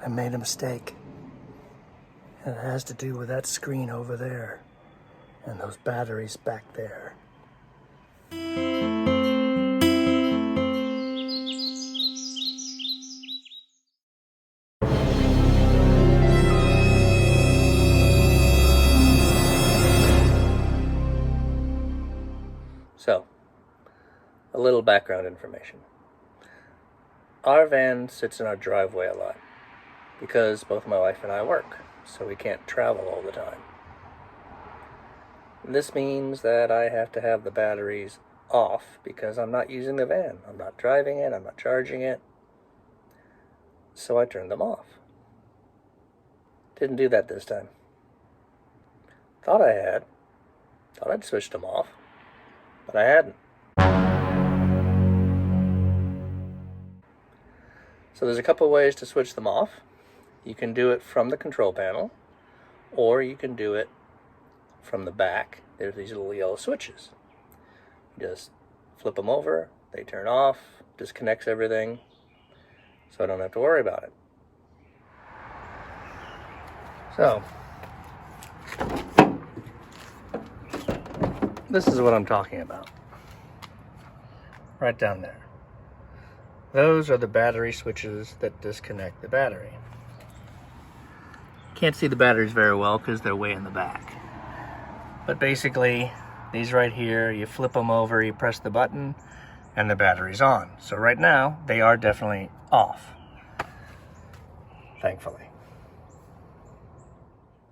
I made a mistake. And it has to do with that screen over there and those batteries back there. So, a little background information. Our van sits in our driveway a lot because both my wife and I work, so we can't travel all the time. This means that I have to have the batteries off because I'm not using the van. I'm not driving it, I'm not charging it. So I turned them off. Didn't do that this time. Thought I'd switched them off, but I hadn't. So there's a couple ways to switch them off. You can do it from the control panel, or you can do it from the back. There's these little yellow switches. Just flip them over, they turn off, disconnects everything, so I don't have to worry about it. So, this is what I'm talking about. Right down there. Those are the battery switches that disconnect the battery. Can't see the batteries very well because they're way in the back. But basically, these right here, you flip them over, you press the button, and the battery's on. So right now, they are definitely off. Thankfully.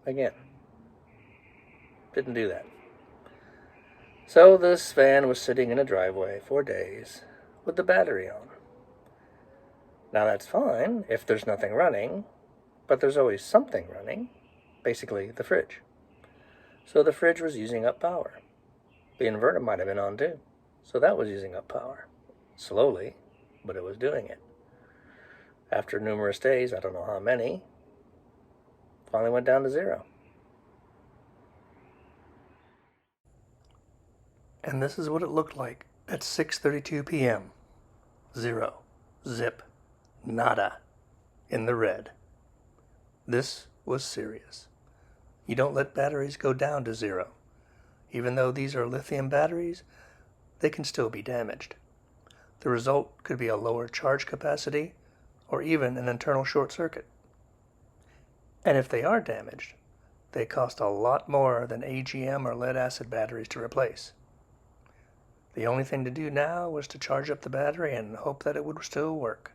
Again, didn't do that. So this van was sitting in a driveway for days with the battery on. Now that's fine if there's nothing running, but there's always something running, basically the fridge. So the fridge was using up power. The inverter might have been on too, so that was using up power. Slowly, but it was doing it. After numerous days, I don't know how many, finally went down to 0. And this is what it looked like at 6:32 p.m. 0. Zip. Nada. In the red. This was serious. You don't let batteries go down to 0. Even though these are lithium batteries, they can still be damaged. The result could be a lower charge capacity or even an internal short circuit. And if they are damaged, they cost a lot more than AGM or lead acid batteries to replace. The only thing to do now was to charge up the battery and hope that it would still work.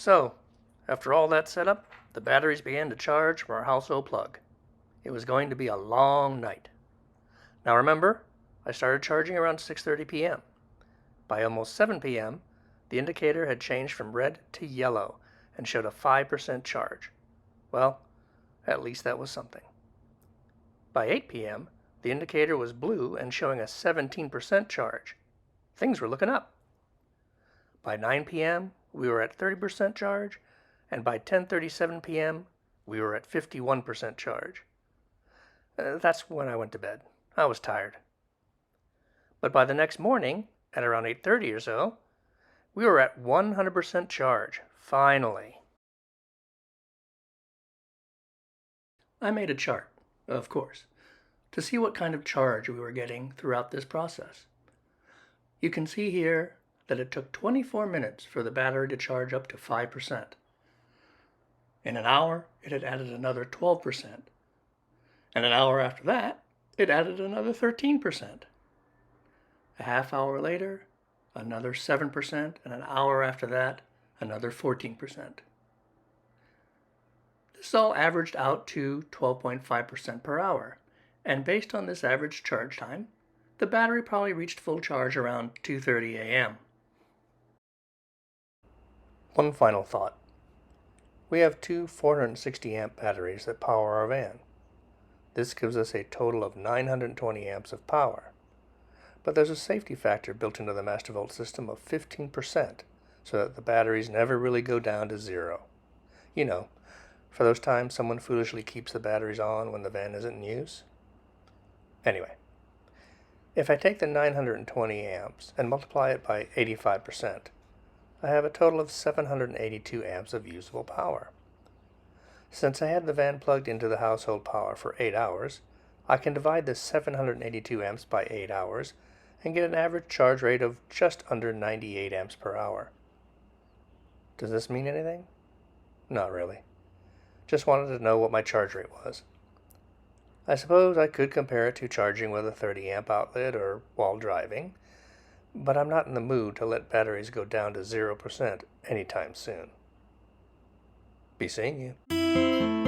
So, after all that setup, the batteries began to charge from our household plug. It was going to be a long night. Now remember, I started charging around 6:30 p.m. By almost 7 p.m., the indicator had changed from red to yellow and showed a 5% charge. Well, at least that was something. By 8 p.m., the indicator was blue and showing a 17% charge. Things were looking up. By 9 p.m., we were at 30% charge, and by 10:37 p.m., we were at 51% charge. That's when I went to bed. I was tired. But by the next morning, at around 8:30 or so, we were at 100% charge, finally. I made a chart, of course, to see what kind of charge we were getting throughout this process. You can see here that it took 24 minutes for the battery to charge up to 5%. In an hour, it had added another 12%. And an hour after that, it added another 13%. A half hour later, another 7%, and an hour after that, another 14%. This all averaged out to 12.5% per hour, And based on this average charge time, the battery probably reached full charge around 2:30 a.m. One final thought. We have two 460 amp batteries that power our van. This gives us a total of 920 amps of power. But there's a safety factor built into the Mastervolt system of 15%, so that the batteries never really go down to zero. You know, for those times someone foolishly keeps the batteries on when the van isn't in use. Anyway, if I take the 920 amps and multiply it by 85%, I have a total of 782 amps of usable power. Since I had the van plugged into the household power for 8 hours, I can divide this 782 amps by 8 hours and get an average charge rate of just under 98 amps per hour. Does this mean anything? Not really. Just wanted to know what my charge rate was. I suppose I could compare it to charging with a 30 amp outlet or while driving, but I'm not in the mood to let batteries go down to 0% anytime soon. Be seeing you.